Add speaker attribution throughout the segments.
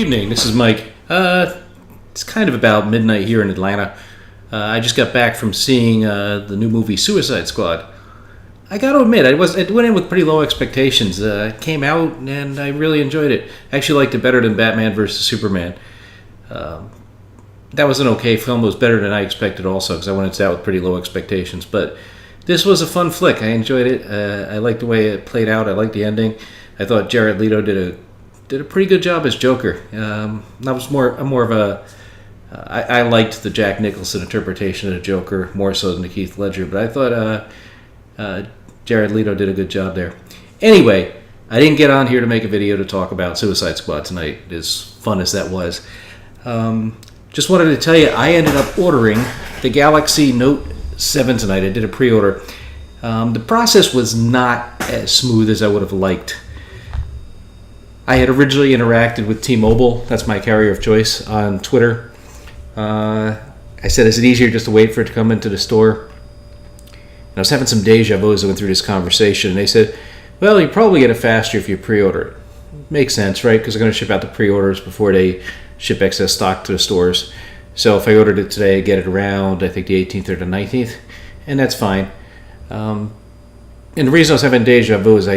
Speaker 1: evening. This is Mike. It's kind of about midnight here in Atlanta. I just got back from seeing the new movie Suicide Squad. I got to admit, I went in with pretty low expectations. It came out and I really enjoyed it. I actually liked it better than Batman vs. Superman. That was an okay film. It was better than I expected also because I went into that with pretty low expectations. But this was a fun flick. I enjoyed it. I liked the way it played out. I liked the ending. I thought Jared Leto did a pretty good job as Joker. I liked the Jack Nicholson interpretation of the Joker more so than the Heath Ledger, but I thought Jared Leto did a good job there. Anyway, I didn't get on here to make a video to talk about Suicide Squad tonight, as fun as that was. Just wanted to tell you, I ended up ordering the Galaxy Note 7 tonight. I did a pre-order. The process was not as smooth as I would have liked. I had originally interacted with T-Mobile, that's my carrier of choice, on Twitter. I said, is it easier just to wait for it to come into the store? And I was having some deja vu as I went through this conversation. And they said, well, you probably get it faster if you pre-order it. Makes sense, right? Because they're going to ship out the pre-orders before they ship excess stock to the stores. So if I ordered it today, I get it around, I think, the 18th or the 19th. And that's fine. And the reason I was having deja vu is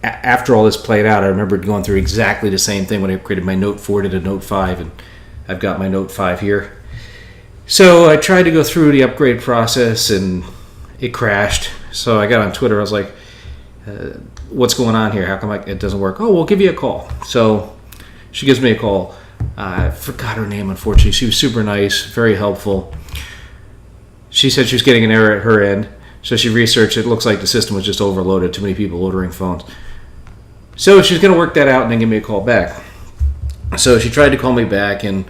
Speaker 1: after all this played out, I remembered going through exactly the same thing when I upgraded my Note 4 to the Note 5, and I've got my Note 5 here. So I tried to go through the upgrade process, and it crashed. So I got on Twitter. I was like, what's going on here? How come it doesn't work? Oh, we'll give you a call. So she gives me a call. I forgot her name, unfortunately. She was super nice, very helpful. She said she was getting an error at her end. So she researched it. It looks like the system was just overloaded. Too many people ordering phones. So she's going to work that out and then give me a call back. So she tried to call me back, and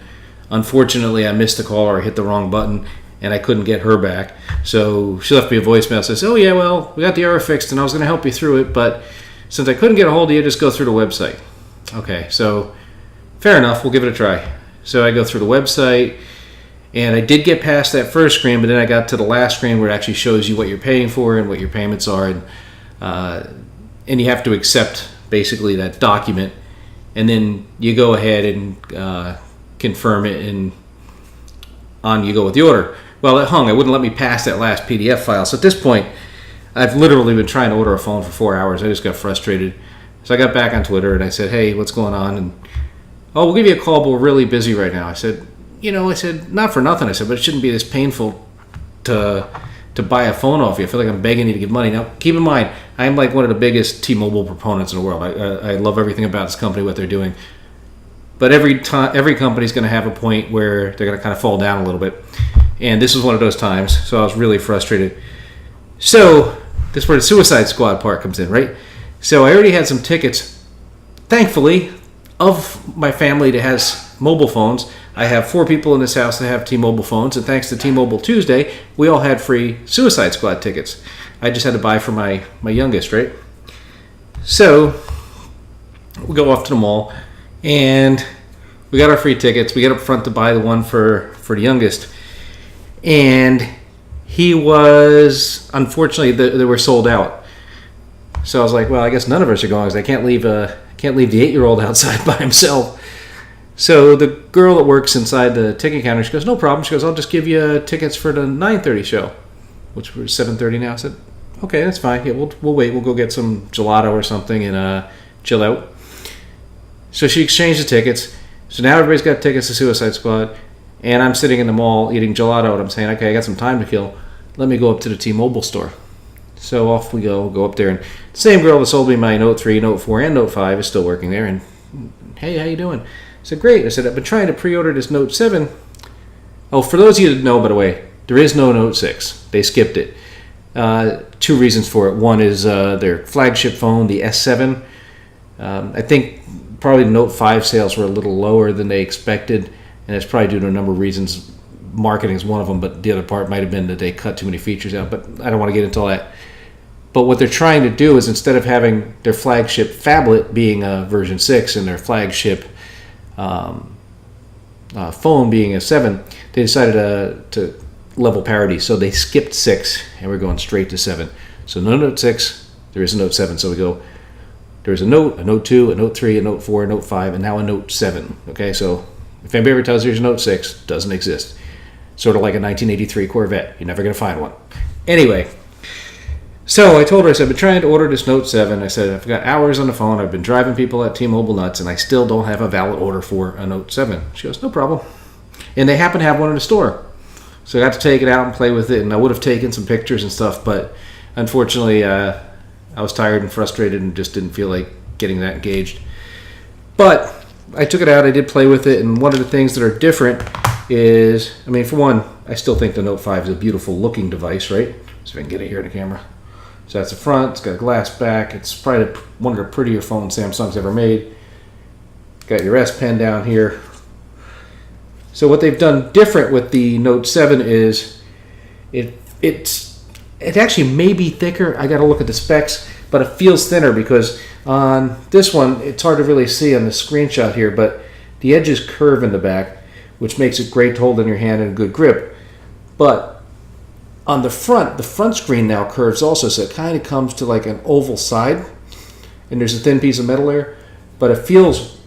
Speaker 1: unfortunately I missed the call, or I hit the wrong button, and I couldn't get her back. So she left me a voicemail. Says, oh yeah, well, we got the error fixed, and I was going to help you through it, but since I couldn't get a hold of you, just go through the website. Okay, so fair enough. We'll give it a try. So I go through the website, and I did get past that first screen, but then I got to the last screen where it actually shows you what you're paying for and what your payments are, and you have to accept basically that document, and then you go ahead and confirm it, and on you go with the order. Well, it hung. It wouldn't let me pass that last PDF file. So at this point, I've literally been trying to order a phone for 4 hours. I just got frustrated. So I got back on Twitter, and I said, hey, what's going on? And, oh, we'll give you a call, but we're really busy right now. I said, not for nothing. I said, but it shouldn't be this painful to buy a phone off you. I feel like I'm begging you to give money. Now, keep in mind, I'm like one of the biggest T-Mobile proponents in the world. I love everything about this company, what they're doing. But every company's going to have a point where they're going to kind of fall down a little bit. And this was one of those times, so I was really frustrated. So this is where the Suicide Squad part comes in, right? So I already had some tickets, thankfully, of my family that has mobile phones. I have 4 people in this house that have T-Mobile phones, and thanks to T-Mobile Tuesday, we all had free Suicide Squad tickets. I just had to buy for my youngest, right? So we go off to the mall, and we got our free tickets. We get up front to buy the one for the youngest, and he was, unfortunately, they were sold out. So I was like, well, I guess none of us are going because I can't leave the 8-year-old outside by himself. So the girl that works inside the ticket counter, she goes, no problem. She goes, I'll just give you tickets for the 9:30 show, which was 7:30 now. I said, okay, that's fine. Yeah, we'll wait. We'll go get some gelato or something and chill out. So she exchanged the tickets. So now everybody's got tickets to Suicide Squad, and I'm sitting in the mall eating gelato, and I'm saying, okay, I got some time to kill. Let me go up to the T-Mobile store. So off we go. We'll go up there, and the same girl that sold me my Note 3, Note 4, and Note 5 is still working there. And hey, how you doing? I said, great. I said, I've been trying to pre-order this Note 7. Oh, for those of you that know, by the way, there is no Note 6. They skipped it. 2 reasons for it. One is their flagship phone, the S7. I think probably the Note 5 sales were a little lower than they expected, and it's probably due to a number of reasons. Marketing is one of them, but the other part might have been that they cut too many features out, but I don't want to get into all that. But what they're trying to do is, instead of having their flagship phablet being a version 6 and their flagship phone being a 7, they decided to level parity. So they skipped 6, and we're going straight to 7. So no Note 6, there is a Note 7. So we go There's a Note 2, a Note 3, a Note 4, a Note 5, and now a Note 7. Okay, so if anybody ever tells you there's a Note 6, doesn't exist. Sort of like a 1983 Corvette. You're never going to find one. Anyway, so I told her, I said, I've been trying to order this Note 7. I said, I've got hours on the phone. I've been driving people at T-Mobile nuts, and I still don't have a valid order for a Note 7. She goes, no problem. And they happen to have one in the store. So I got to take it out and play with it, and I would have taken some pictures and stuff, but unfortunately, I was tired and frustrated and just didn't feel like getting that engaged. But I took it out, I did play with it, and one of the things that are different is, I mean, for one, I still think the Note 5 is a beautiful looking device, right? So if I can get it here in the camera. So that's the front, it's got a glass back, it's probably one of the prettier phones Samsung's ever made. Got your S Pen down here. So what they've done different with the Note 7 is it actually may be thicker. I got to look at the specs, but it feels thinner because on this one, it's hard to really see on the screenshot here, but the edges curve in the back, which makes it great to hold in your hand and a good grip. But on the front screen now curves also, so it kind of comes to like an oval side, and there's a thin piece of metal there, but it feels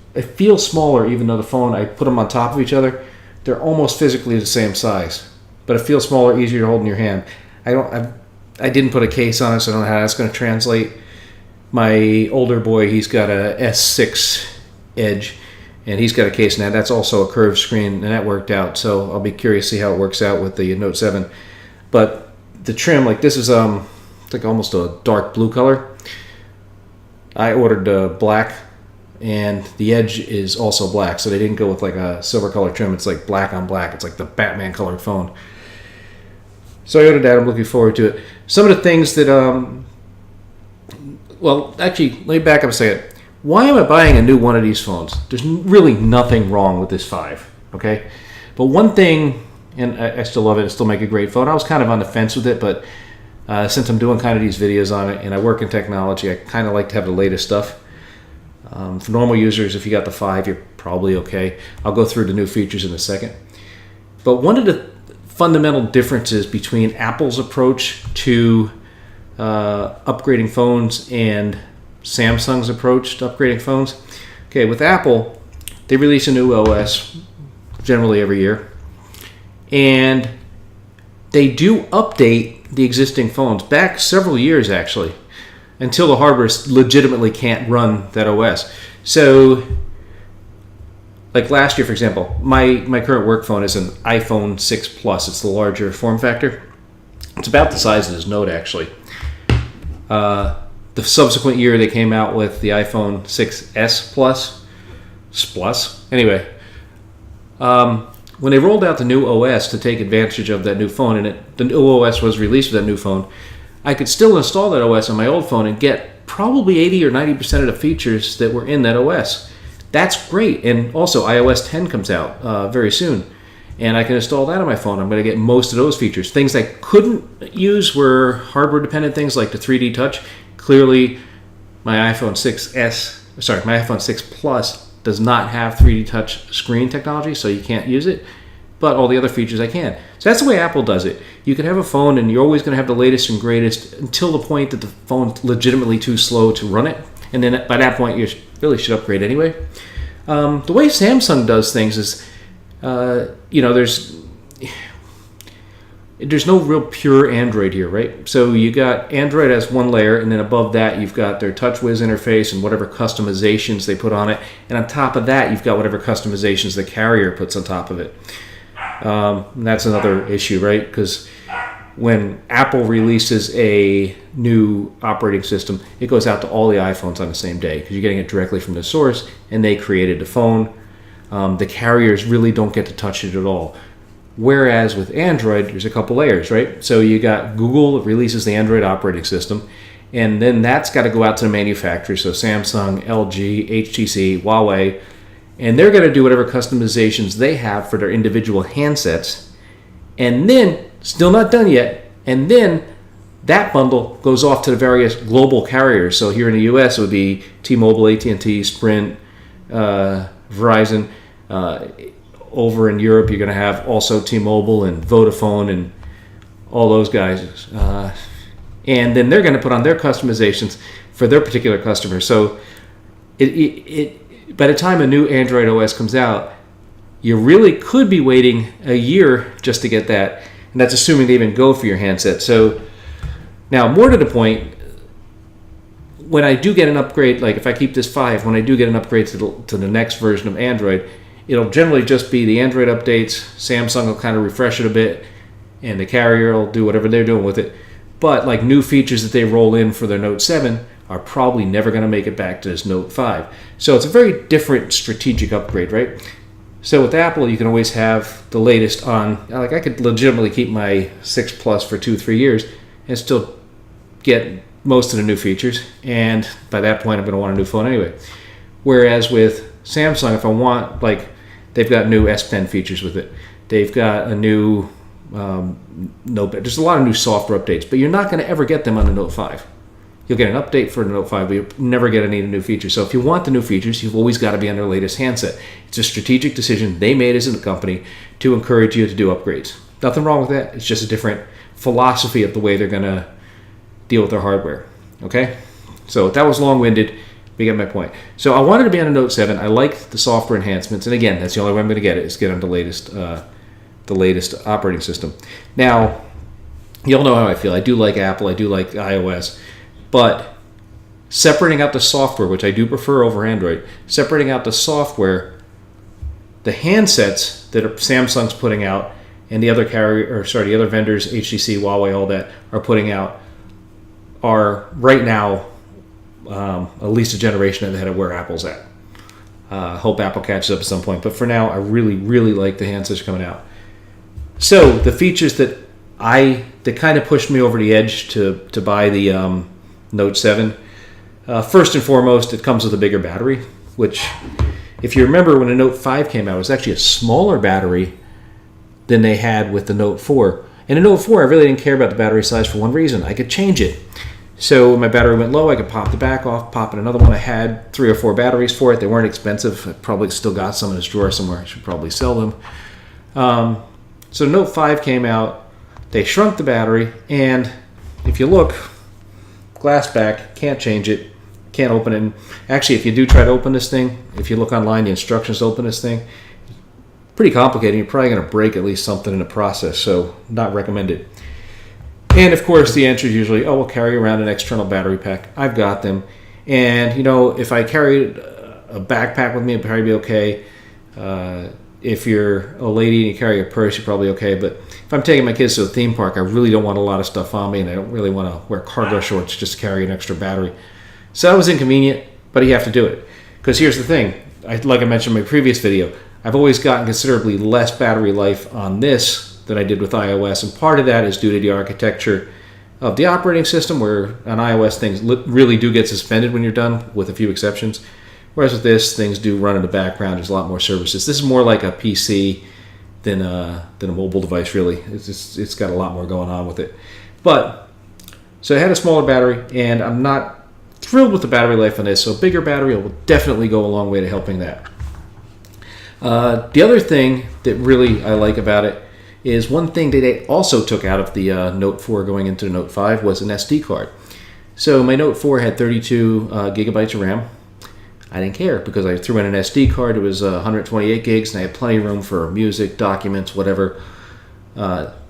Speaker 1: smaller even though the phone, I put them on top of each other. They're almost physically the same size, but it feels smaller, easier to hold in your hand. I didn't put a case on it, so I don't know how that's going to translate. My older boy, he's got a S6 Edge, and he's got a case now. That's also a curved screen, and that worked out. So I'll be curious to see how it works out with the Note 7. But the trim, like this is it's like almost a dark blue color. I ordered black. And the edge is also black, so they didn't go with like a silver color trim. It's like black on black. It's like the Batman colored phone. So I ordered that. I'm looking forward to it. Some of the things that, well, actually, let me back up a second. Why am I buying a new one of these phones? There's really nothing wrong with this 5, okay? But one thing, and I still love it, it still make a great phone. I was kind of on the fence with it, but since I'm doing kind of these videos on it, and I work in technology, I kind of like to have the latest stuff. For normal users, if you got the 5, you're probably okay. I'll go through the new features in a second. But one of the fundamental differences between Apple's approach to upgrading phones and Samsung's approach to upgrading phones. Okay, with Apple, they release a new OS generally every year. And they do update the existing phones back several years, actually, until the hardware legitimately can't run that OS. So, like last year, for example, my current work phone is an iPhone 6 Plus. It's the larger form factor. It's about the size of this Note, actually. The subsequent year, they came out with the iPhone 6S Plus. Anyway, when they rolled out the new OS to take advantage of that new phone, and the new OS was released with that new phone, I could still install that OS on my old phone and get probably 80 or 90% of the features that were in that OS. That's great. And also iOS 10 comes out very soon, and I can install that on my phone. I'm going to get most of those features. Things I couldn't use were hardware dependent things like the 3D touch. Clearly, my iPhone 6 Plus does not have 3D touch screen technology, so you can't use it. But all the other features I can. So that's the way Apple does it. You can have a phone and you're always going to have the latest and greatest until the point that the phone's legitimately too slow to run it. And then by that point, you really should upgrade anyway. The way Samsung does things is, there's no real pure Android here, right? So you got Android as one layer, and then above that you've got their TouchWiz interface and whatever customizations they put on it. And on top of that, you've got whatever customizations the carrier puts on top of it. And that's another issue, right? Because when Apple releases a new operating system, it goes out to all the iPhones on the same day because you're getting it directly from the source, and they created the phone. The carriers really don't get to touch it at all. Whereas with Android, there's a couple layers, right? So you got Google that releases the Android operating system, and then that's got to go out to the manufacturers, so Samsung, LG, HTC, Huawei, and they're going to do whatever customizations they have for their individual handsets. And then, still not done yet, and then that bundle goes off to the various global carriers. So here in the US, it would be T-Mobile, AT&T, Sprint, Verizon. Over in Europe, you're going to have also T-Mobile and Vodafone and all those guys. And then they're going to put on their customizations. for their particular customer. So by the time a new Android OS comes out, you really could be waiting a year just to get that, and that's assuming they even go for your handset. So now, more to the point, when I do get an upgrade, like if I keep this 5, when I do get an upgrade to the next version of Android, it'll generally just be the Android updates. Samsung will kind of refresh it a bit, and the carrier will do whatever they're doing with it. But like new features that they roll in for their Note 7 are probably never going to make it back to this Note 5. So it's a very different strategic upgrade, right? So with Apple, you can always have the latest on, like I could legitimately keep my 6 Plus for 2-3 years and still get most of the new features. And by that point, I'm going to want a new phone anyway. Whereas with Samsung, if I want, like, they've got new S Pen features with it. They've got a new Note. There's a lot of new software updates, but you're not going to ever get them on the Note 5. You'll get an update for the Note 5, but you'll never get any of the new features. So if you want the new features, you've always got to be on their latest handset. It's a strategic decision they made as a company to encourage you to do upgrades. Nothing wrong with that. It's just a different philosophy of the way they're going to deal with their hardware. Okay? So that was long-winded. You get my point. So I wanted to be on a Note 7. I like the software enhancements. And again, that's the only way I'm going to get it, is get on the latest operating system. Now, you'll know how I feel. I do like Apple. I do like iOS. But separating out the software, which I do prefer over Android, separating out the software, the handsets that Samsung's putting out and the other the other vendors, HTC, Huawei, all that, are putting out, are right now at least a generation ahead of where Apple's at. Hope Apple catches up at some point. But for now, I really, really like the handsets coming out. So the features that kind of pushed me over the edge to buy the Note 7. First and foremost, it comes with a bigger battery, which, if you remember when the Note 5 came out, it was actually a smaller battery than they had with the Note 4. And the Note 4, I really didn't care about the battery size for one reason. I could change it. So when my battery went low, I could pop the back off, pop in another one. I had 3 or 4 batteries for it. They weren't expensive. I probably still got some in this drawer somewhere. I should probably sell them. So Note 5 came out. They shrunk the battery. And if you look, glass back, can't change it, can't open it. Actually, if you do try to open this thing, if you look online, the instructions to open this thing, pretty complicated. You're probably going to break at least something in the process, so not recommended. And of course, the answer is usually, oh, we'll carry around an external battery pack. I've got them. And, if I carried a backpack with me, it'd probably be okay. If you're a lady and you carry a purse, you're probably okay. But if I'm taking my kids to a theme park, I really don't want a lot of stuff on me, and I don't really want to wear cargo shorts just to carry an extra battery. So that was inconvenient, but you have to do it. Because here's the thing. Like I mentioned in my previous video, I've always gotten considerably less battery life on this than I did with iOS, and part of that is due to the architecture of the operating system, where on iOS things really do get suspended when you're done, with a few exceptions. Whereas with this, things do run in the background. There's a lot more services. This is more like a PC than a mobile device, really. It's got a lot more going on with it. But, so it had a smaller battery, and I'm not thrilled with the battery life on this, so a bigger battery will definitely go a long way to helping that. The other thing that really I like about it is one thing that they also took out of the Note 4 going into the Note 5 was an SD card. So my Note 4 had 32 gigabytes of RAM. I didn't care because I threw in an SD card. It was 128 gigs, and I had plenty of room for music, documents, whatever.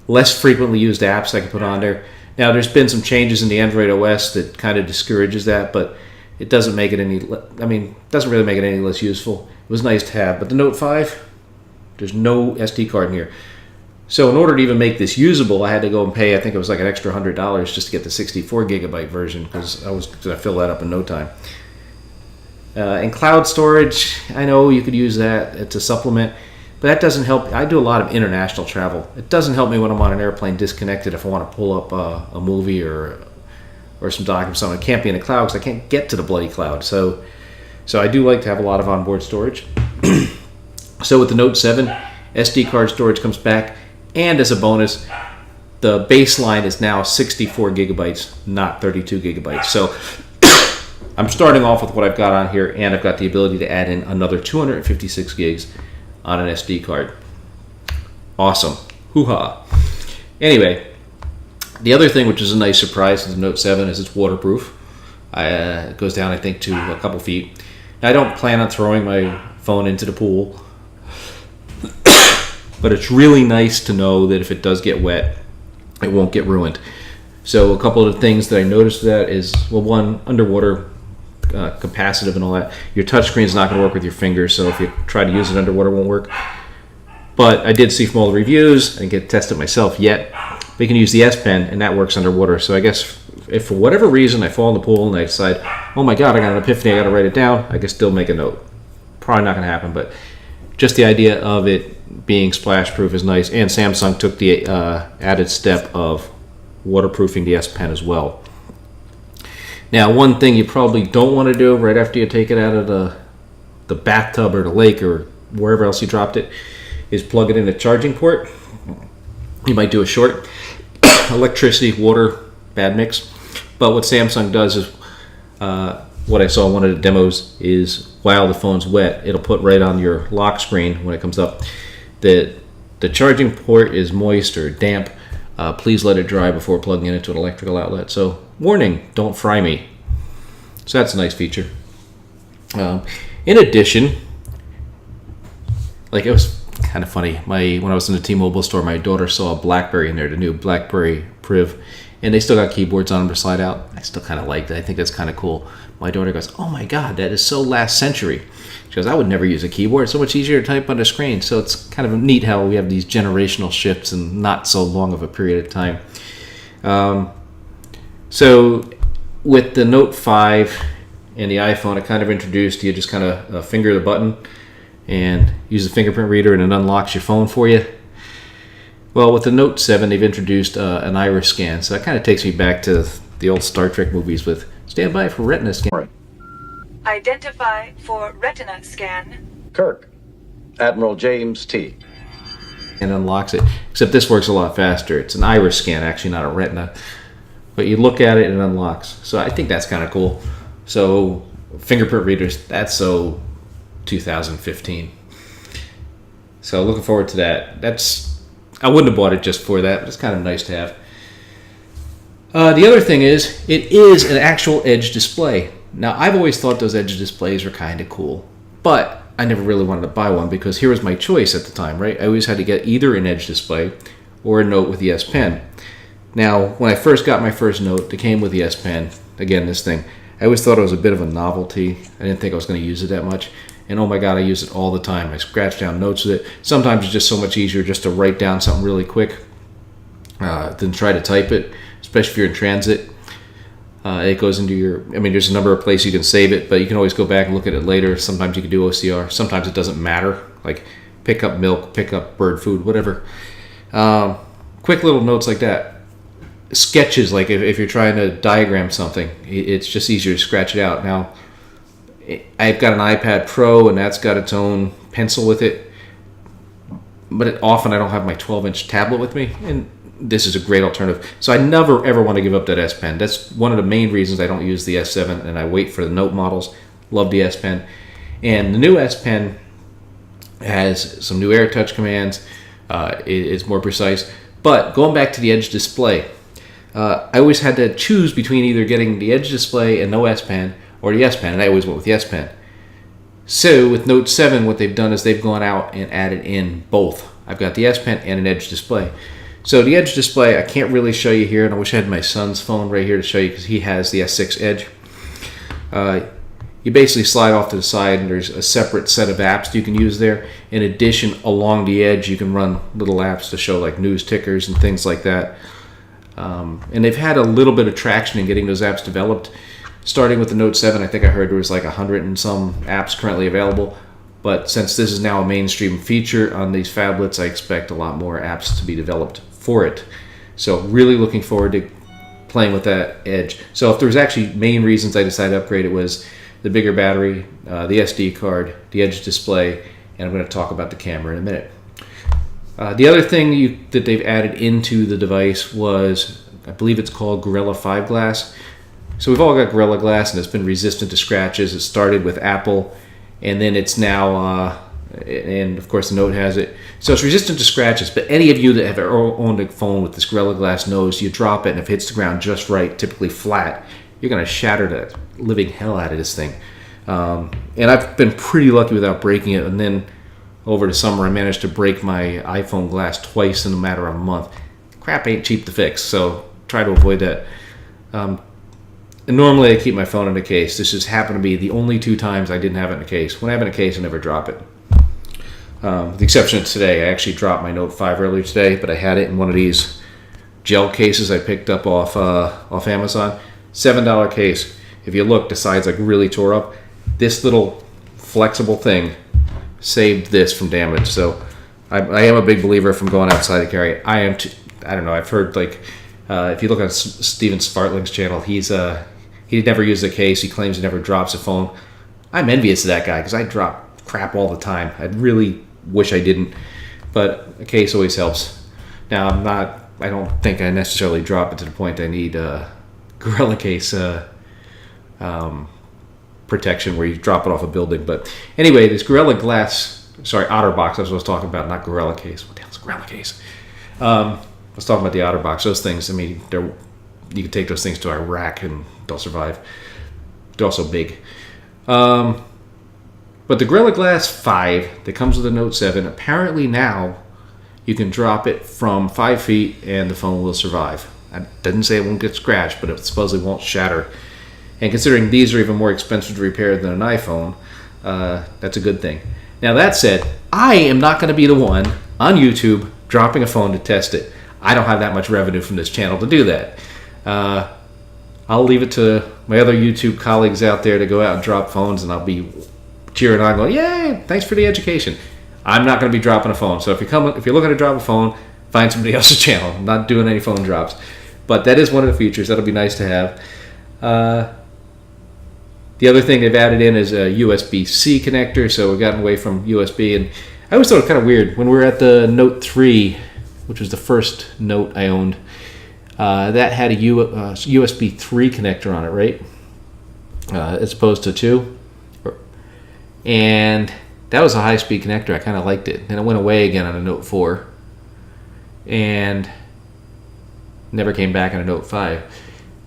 Speaker 1: Less frequently used apps I could put on there. Now, there's been some changes in the Android OS that kind of discourages that, but it doesn't make it doesn't really make it any less useful. It was nice to have. But the Note 5, there's no SD card in here. So in order to even make this usable, I had to go and pay, I think it was like an extra $100 just to get the 64 gigabyte version, because I was going to fill that up in no time. And cloud storage, I know you could use that to supplement, but that doesn't help. I do a lot of international travel. It doesn't help me when I'm on an airplane disconnected if I want to pull up a movie or some documents. Something. It can't be in the cloud because I can't get to the bloody cloud. So I do like to have a lot of onboard storage. So with the Note 7, SD card storage comes back, and as a bonus, the baseline is now 64 gigabytes, not 32 gigabytes. So I'm starting off with what I've got on here, and I've got the ability to add in another 256 gigs on an SD card. Awesome. Hoo-ha. Anyway, the other thing which is a nice surprise in the Note 7 is it's waterproof. It goes down, I think, to a couple feet. Now, I don't plan on throwing my phone into the pool, but it's really nice to know that if it does get wet, it won't get ruined. So a couple of the things that I noticed that is, well, one, underwater capacitive and all that. Your touchscreen is not going to work with your fingers, so if you try to use it underwater, it won't work. But I did see from all the reviews, I didn't get to test it myself yet, but you can use the S Pen, and that works underwater. So I guess if for whatever reason I fall in the pool and I decide, oh my god, I got an epiphany, I got to write it down, I can still make a note. Probably not going to happen, but just the idea of it being splash proof is nice. And Samsung took the added step of waterproofing the S Pen as well. Now, one thing you probably don't want to do right after you take it out of the bathtub or the lake or wherever else you dropped it is plug it in a charging port. You might do a short. Electricity, water, bad mix. But what Samsung does is, what I saw in one of the demos is while the phone's wet, it'll put right on your lock screen when it comes up that the charging port is moist or damp. Please let it dry before plugging it into an electrical outlet. So, warning, don't fry me. So that's a nice feature. In addition, like, it was kind of funny. When I was in the T-Mobile store, my daughter saw a BlackBerry in there, the new BlackBerry Priv, and they still got keyboards on them to slide out. I still kind of liked it. I think that's kind of cool. My daughter goes, "Oh my God, that is so last century." She goes, "I would never use a keyboard. It's so much easier to type on the screen." So it's kind of neat how we have these generational shifts in not so long of a period of time. So with the Note 5 and the iPhone, it kind of introduced, you just kind of finger the button and use the fingerprint reader and it unlocks your phone for you. Well, with the Note 7, they've introduced an iris scan. So that kind of takes me back to the old Star Trek movies with stand by for retina scan.
Speaker 2: Identify for retina scan.
Speaker 3: Kirk. Admiral James T.
Speaker 1: And unlocks it. Except this works a lot faster. It's an iris scan, actually, not a retina. But you look at it and it unlocks. So I think that's kind of cool. So fingerprint readers, that's so 2015. So looking forward to that. I wouldn't have bought it just for that, but it's kind of nice to have. The other thing is, it is an actual edge display. Now, I've always thought those edge displays were kind of cool, but I never really wanted to buy one because here was my choice at the time, right? I always had to get either an edge display or a Note with the S Pen. Now, when I first got my first Note that came with the S Pen, again, this thing, I always thought it was a bit of a novelty. I didn't think I was going to use it that much. And oh my God, I use it all the time. I scratch down notes with it. Sometimes it's just so much easier just to write down something really quick than try to type it, especially if you're in transit. It goes into there's a number of places you can save it, but you can always go back and look at it later. Sometimes you can do OCR. Sometimes it doesn't matter, like pick up milk, pick up bird food, whatever. Quick little notes like that. Sketches, like if you're trying to diagram something, it's just easier to scratch it out. Now, I've got an iPad Pro, and that's got its own pencil with it, but often I don't have my 12-inch tablet with me, and this is a great alternative. So I never, ever want to give up that S Pen. That's one of the main reasons I don't use the S7, and I wait for the Note models. Love the S Pen. And the new S Pen has some new AirTouch commands. It's more precise. But going back to the Edge display, I always had to choose between either getting the Edge display and no S Pen, or the S Pen, and I always went with the S Pen. So with Note 7, what they've done is they've gone out and added in both. I've got the S Pen and an Edge display. So the Edge display, I can't really show you here, and I wish I had my son's phone right here to show you because he has the S6 Edge. You basically slide off to the side, and there's a separate set of apps you can use there. In addition, along the edge, you can run little apps to show like news tickers and things like that. And they've had a little bit of traction in getting those apps developed. Starting with the Note 7, I think I heard there was like 100 and some apps currently available. But since this is now a mainstream feature on these phablets, I expect a lot more apps to be developed for it. So really looking forward to playing with that Edge. So if there was actually main reasons I decided to upgrade, it was the bigger battery, the SD card, the Edge display, and I'm going to talk about the camera in a minute. The other thing that they've added into the device was, I believe it's called Gorilla 5 Glass. So we've all got Gorilla Glass, and it's been resistant to scratches. It started with Apple, and then it's now, and of course the Note has it. So it's resistant to scratches, but any of you that have owned a phone with this Gorilla Glass knows you drop it, and if it hits the ground just right, typically flat, you're going to shatter the living hell out of this thing. And I've been pretty lucky without breaking it. And then over the summer, I managed to break my iPhone glass twice in a matter of a month. Crap ain't cheap to fix, so try to avoid that. And normally I keep my phone in a case. This just happened to be the only 2 times I didn't have it in a case. When I have it in a case, I never drop it. With the exception of today. I actually dropped my Note 5 earlier today, but I had it in one of these gel cases I picked up off Amazon. $7 case. If you look, the sides like really tore up. This little flexible thing saved this from damage. So I am a big believer from going outside to carry it. I don't know. I've heard like if you look at Steven Spartling's channel, he never uses a case. He claims he never drops a phone. I'm envious of that guy because I drop crap all the time. I really wish I didn't, but a case always helps. Now I don't think I necessarily drop it to the point I need a Gorilla Case protection where you drop it off a building. But anyway, this Gorilla Glass, OtterBox, that's what I was talking about, not Gorilla Case. What the hell's a Gorilla Case? I was talking about the OtterBox. Those things, I mean, you can take those things to Iraq and they'll survive. They're also big. But the Gorilla Glass 5 that comes with the Note 7, apparently now you can drop it from 5 feet and the phone will survive. I didn't say it won't get scratched, but it supposedly won't shatter. And considering these are even more expensive to repair than an iPhone, that's a good thing. Now that said, I am not going to be the one on YouTube dropping a phone to test it. I don't have that much revenue from this channel to do that. I'll leave it to my other YouTube colleagues out there to go out and drop phones, and I'll be cheering on, going, "Yay! Thanks for the education." I'm not going to be dropping a phone. So if you're looking to drop a phone, find somebody else's channel. I'm not doing any phone drops, but that is one of the features that'll be nice to have. The other thing they've added in is a USB-C connector, so we've gotten away from USB. And I always thought it was kind of weird when we were at the Note 3, which was the first Note I owned. That had a USB 3 connector on it, right? As opposed to 2. And that was a high-speed connector. I kind of liked it. Then it went away again on a Note 4. And never came back on a Note 5.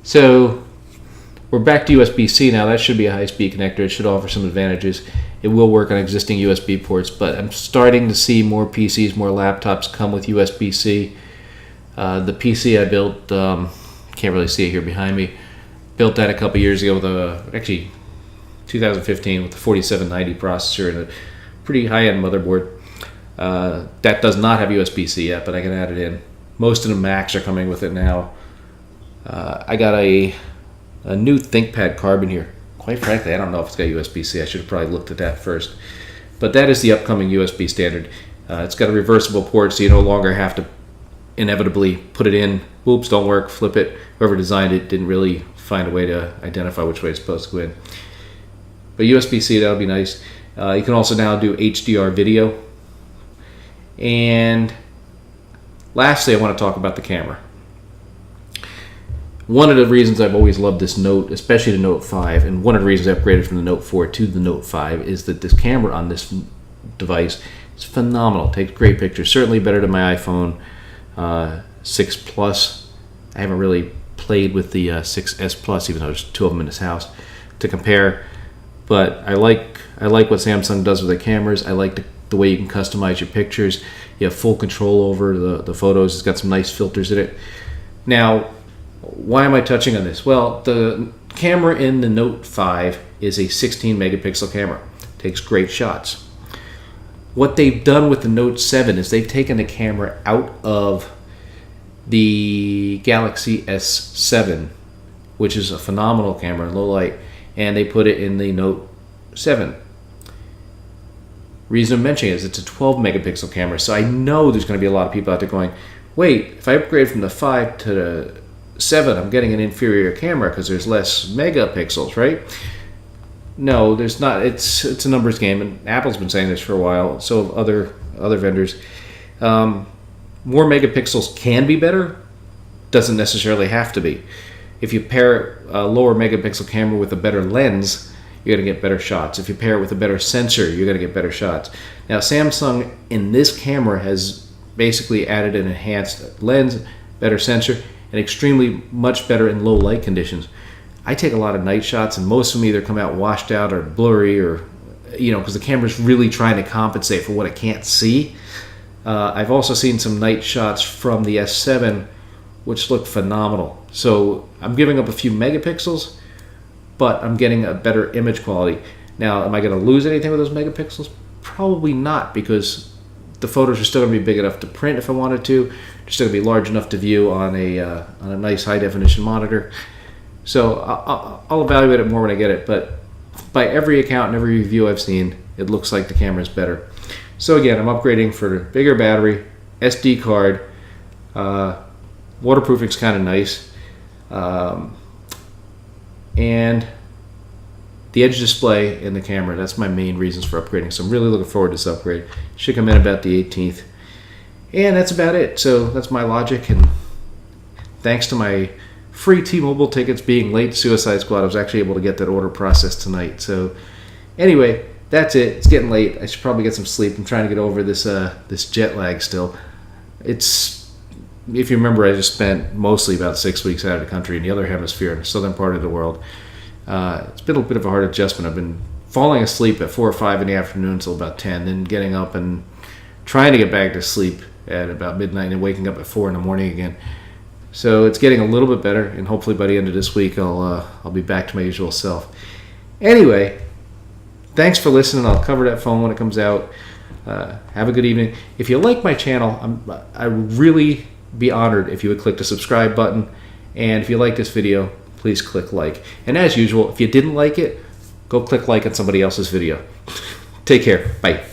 Speaker 1: So we're back to USB-C now. That should be a high-speed connector. It should offer some advantages. It will work on existing USB ports, but I'm starting to see more PCs, more laptops come with USB-C. The PC I built, can't really see it here behind me, built that a couple years ago with actually 2015 with the 4790 processor and a pretty high-end motherboard. That does not have USB-C yet, but I can add it in. Most of the Macs are coming with it now. I got a new ThinkPad Carbon here. Quite frankly, I don't know if it's got USB-C. I should have probably looked at that first. But that is the upcoming USB standard. It's got a reversible port, so you no longer have to inevitably put it in. Oops, don't work, flip it. Whoever designed it didn't really find a way to identify which way it's supposed to go in. But USB-C, that'll be nice. You can also now do HDR video. And lastly, I want to talk about the camera. One of the reasons I've always loved this Note, especially the Note 5, and one of the reasons I upgraded from the Note 4 to the Note 5 is that this camera on this device is phenomenal. It takes great pictures, certainly better than my iPhone 6 Plus. I haven't really played with the 6S Plus, even though there's 2 of them in this house, to compare. But I like what Samsung does with their cameras. I like the way you can customize your pictures. You have full control over the photos. It's got some nice filters in it. Now, why am I touching on this? Well, the camera in the Note 5 is a 16 megapixel camera. It takes great shots. What they've done with the Note 7 is they've taken the camera out of the Galaxy S7, which is a phenomenal camera in low light, and they put it in the Note 7. Reason I'm mentioning it is it's a 12 megapixel camera, so I know there's going to be a lot of people out there going, wait, if I upgrade from the 5 to the 7, I'm getting an inferior camera because there's less megapixels, right? No, there's not. It's a numbers game, and Apple's been saying this for a while. So have other vendors. More megapixels can be better. Doesn't necessarily have to be. If you pair a lower megapixel camera with a better lens, you're going to get better shots. If you pair it with a better sensor, you're going to get better shots. Now, Samsung in this camera has basically added an enhanced lens, better sensor, and extremely much better in low light conditions. I take a lot of night shots, and most of them either come out washed out or blurry, or because the camera's really trying to compensate for what it can't see. I've also seen some night shots from the S7 which look phenomenal. So I'm giving up a few megapixels, but I'm getting a better image quality. Now, am I going to lose anything with those megapixels? Probably not, because the photos are still going to be big enough to print if I wanted to. They're still going to be large enough to view on a nice high definition monitor. So I'll evaluate it more when I get it. But by every account and every review I've seen, it looks like the camera is better. So again, I'm upgrading for bigger battery, SD card. Waterproofing's kind of nice. And the edge display in the camera, that's my main reasons for upgrading. So I'm really looking forward to this upgrade. Should come in about the 18th. And that's about it. So that's my logic. And thanks to my free T-Mobile tickets being late to Suicide Squad, I was actually able to get that order processed tonight. So anyway, that's it. It's getting late. I should probably get some sleep. I'm trying to get over this this jet lag still. If you remember, I just spent mostly about 6 weeks out of the country in the other hemisphere, in the southern part of the world. It's been a bit of a hard adjustment. I've been falling asleep at 4 or 5 in the afternoon until about 10, then getting up and trying to get back to sleep at about midnight and waking up at 4 in the morning again. So it's getting a little bit better, and hopefully by the end of this week I'll be back to my usual self. Anyway, thanks for listening. I'll cover that phone when it comes out. Have a good evening. If you like my channel, I would really be honored if you would click the subscribe button. And if you like this video, please click like. And as usual, if you didn't like it, go click like on somebody else's video. Take care. Bye.